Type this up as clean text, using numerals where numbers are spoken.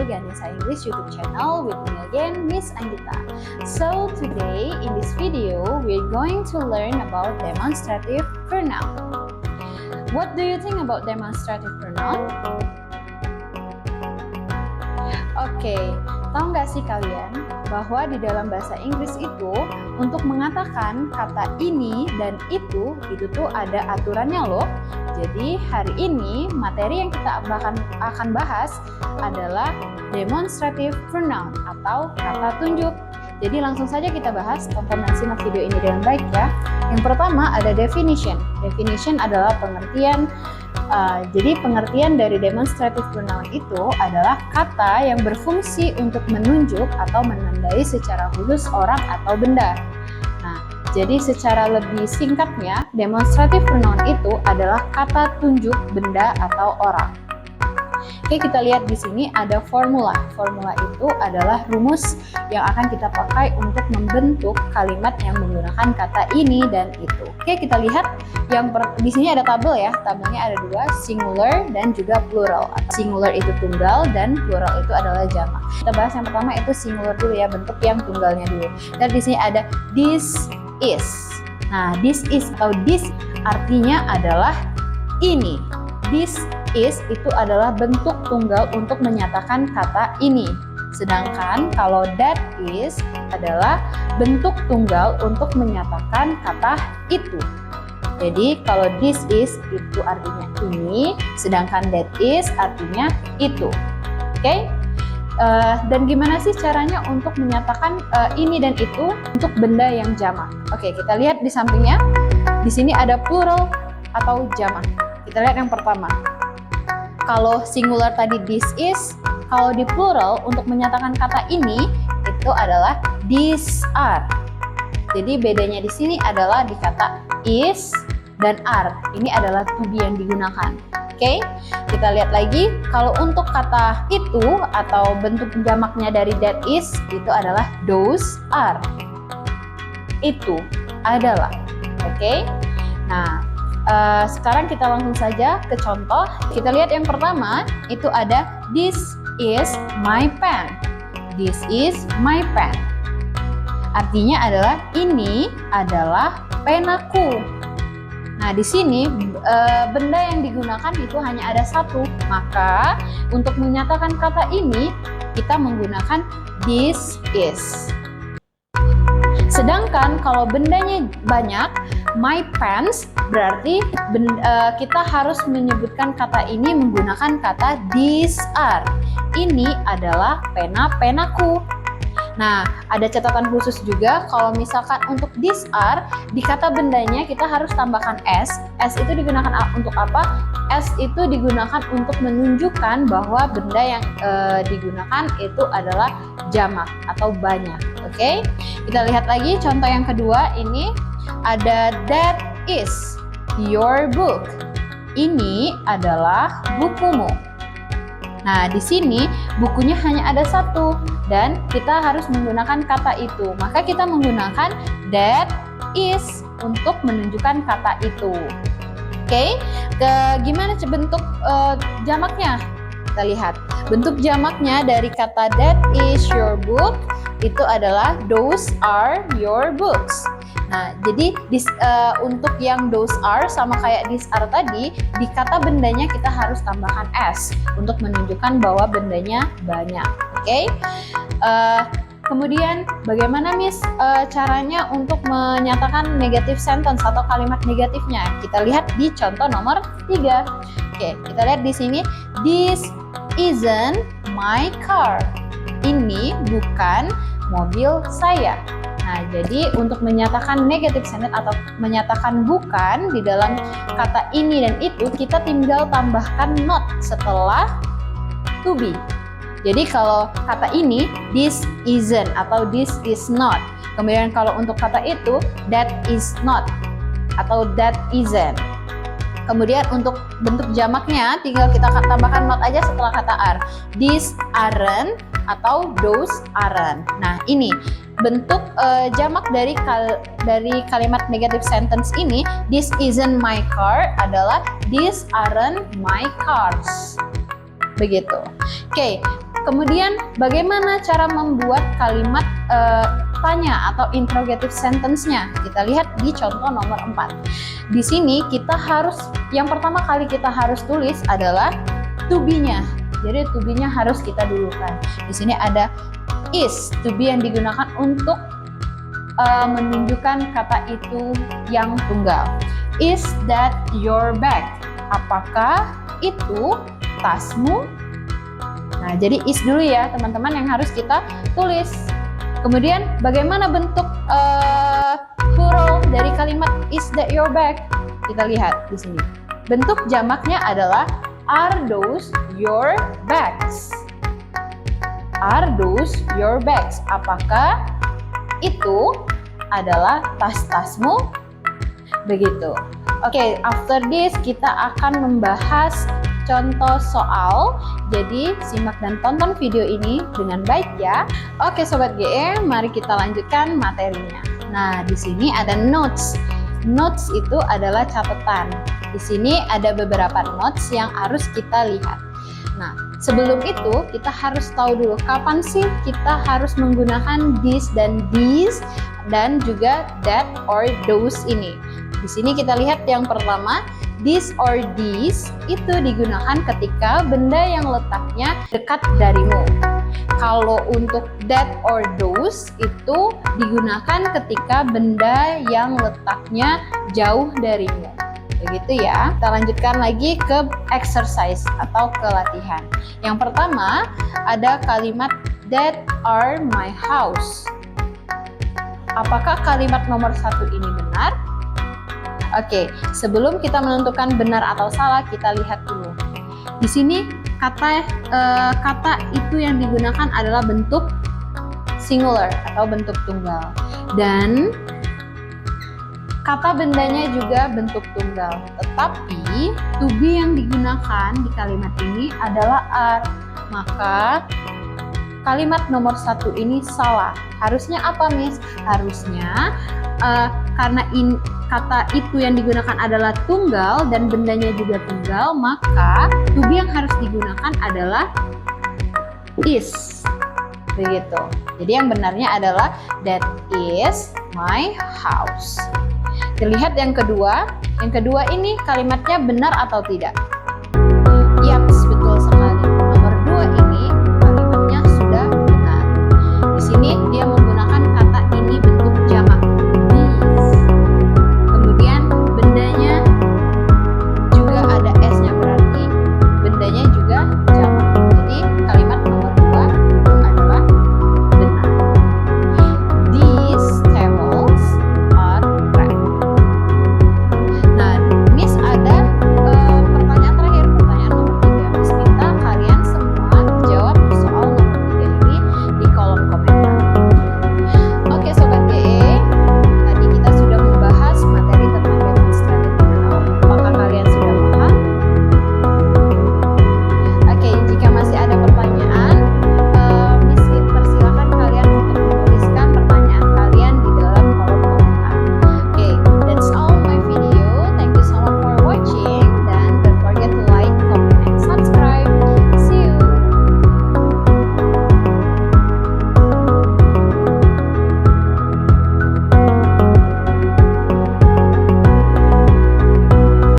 to Ganesha English YouTube channel with me again, Miss Anggita. So today in this video, we're going to learn about demonstrative pronoun. What do you think about demonstrative pronoun? Oke, tahu nggak sih kalian bahwa di dalam bahasa Inggris itu untuk mengatakan kata ini dan itu tuh ada aturannya loh. Jadi hari ini materi yang kita akan bahas adalah demonstrative pronoun atau kata tunjuk. Jadi langsung saja kita bahas, tonton dan simak video ini dengan baik ya. Yang pertama ada definition. Definition adalah pengertian. Jadi pengertian dari demonstrative pronoun itu adalah kata yang berfungsi untuk menunjuk atau menandai secara khusus orang atau benda. Jadi secara lebih singkatnya, demonstrative pronoun itu adalah kata tunjuk benda atau orang. Oke, kita lihat di sini ada formula. Formula itu adalah rumus yang akan kita pakai untuk membentuk kalimat yang menggunakan kata ini dan itu. Oke, kita lihat di sini ada tabel ya. Tabelnya ada dua, singular dan juga plural. Singular itu tunggal dan plural itu adalah jamak. Kita bahas yang pertama itu singular dulu ya, bentuk yang tunggalnya dulu. Dan di sini ada this is. Nah, this is atau this artinya adalah ini. This is itu adalah bentuk tunggal untuk menyatakan kata ini. Sedangkan kalau that is adalah bentuk tunggal untuk menyatakan kata itu. Jadi kalau this is itu artinya ini, sedangkan that is artinya itu. Oke? Dan gimana sih caranya untuk menyatakan ini dan itu untuk benda yang jamak? Oke, kita lihat di sampingnya. Di sini ada plural atau jamak. Kita lihat yang pertama. Kalau singular tadi this is, kalau di plural untuk menyatakan kata ini itu adalah these are. Jadi bedanya di sini adalah di kata is dan are. Ini adalah to be yang digunakan. Oke, kita lihat lagi. Kalau untuk kata itu atau bentuk jamaknya dari that is itu adalah those are. Itu adalah. Oke. Nah, sekarang kita langsung saja ke contoh. Kita lihat yang pertama itu ada this is my pen. This is my pen. Artinya adalah ini adalah penaku. Nah, di sini benda yang digunakan itu hanya ada satu. Maka untuk menyatakan kata ini kita menggunakan this is. Sedangkan kalau bendanya banyak, my pens, berarti kita harus menyebutkan kata ini menggunakan kata these are. Ini adalah pena-penaku. Nah, ada catatan khusus juga kalau misalkan untuk these are, di kata bendanya kita harus tambahkan s. S itu digunakan untuk apa? S itu digunakan untuk menunjukkan bahwa benda yang digunakan itu adalah jamak atau banyak. Oke? Kita lihat lagi contoh yang kedua, ini ada that is your book. Ini adalah bukumu. Nah, di sini bukunya hanya ada satu dan kita harus menggunakan kata itu. Maka kita menggunakan that is untuk menunjukkan kata itu. Oke, gimana bentuk jamaknya? Kita lihat. Bentuk jamaknya dari kata that is your book itu adalah those are your books. Nah, jadi untuk yang those are sama kayak these are tadi, di kata bendanya kita harus tambahkan s untuk menunjukkan bahwa bendanya banyak. Oke? Kemudian bagaimana Miss caranya untuk menyatakan negative sentence atau kalimat negatifnya? Kita lihat di contoh nomor 3. Oke, kita lihat di sini, this isn't my car. Ini bukan mobil saya. Nah, jadi untuk menyatakan negative sentence atau menyatakan bukan di dalam kata ini dan itu, kita tinggal tambahkan not setelah to be. Jadi kalau kata ini, this isn't atau this is not. Kemudian kalau untuk kata itu, that is not atau that isn't. Kemudian untuk bentuk jamaknya, tinggal kita tambahkan not aja setelah kata are. These aren't atau those aren't. Nah, ini bentuk jamak dari kalimat negative sentence ini. This isn't my car adalah these aren't my cars. Begitu. Oke, Kemudian bagaimana cara membuat kalimat tanya atau interrogative sentence-nya? Kita lihat di contoh nomor 4. Di sini kita harus, yang pertama kali kita harus tulis adalah to be-nya. Jadi to be-nya harus kita dulukan. Di sini ada is, to be yang digunakan untuk menunjukkan kata itu yang tunggal. Is that your bag? Apakah itu tasmu? Nah, jadi is dulu ya teman-teman yang harus kita tulis. Kemudian bagaimana bentuk plural dari kalimat is that your bag? Kita lihat di sini. Bentuk jamaknya adalah are those your bags? Are those your bags? Apakah itu adalah tas-tasmu? Begitu. Oke, after this kita akan membahas contoh soal. Jadi simak dan tonton video ini dengan baik ya. Oke Sobat GE, mari kita lanjutkan materinya. Nah, di sini ada notes. Notes itu adalah catatan. Di sini ada beberapa notes yang harus kita lihat. Nah, sebelum itu kita harus tahu dulu kapan sih kita harus menggunakan this dan these dan juga that or those ini. Di sini kita lihat yang pertama, this or these itu digunakan ketika benda yang letaknya dekat darimu. Kalau untuk that or those itu digunakan ketika benda yang letaknya jauh darimu. Begitu ya. Kita lanjutkan lagi ke exercise atau ke latihan. Yang pertama ada kalimat that are my house. Apakah kalimat nomor 1 ini benar? Oke, sebelum kita menentukan benar atau salah, kita lihat dulu. Di sini kata itu yang digunakan adalah bentuk singular atau bentuk tunggal. Dan kata bendanya juga bentuk tunggal. Tetapi to be yang digunakan di kalimat ini adalah are. Maka kalimat nomor 1 ini salah. Harusnya apa, Miss? Harusnya karena kata itu yang digunakan adalah tunggal dan bendanya juga tunggal, maka to be yang harus digunakan adalah is. Begitu. Jadi yang benarnya adalah that is my house. Terlihat yang kedua. Yang kedua ini kalimatnya benar atau tidak?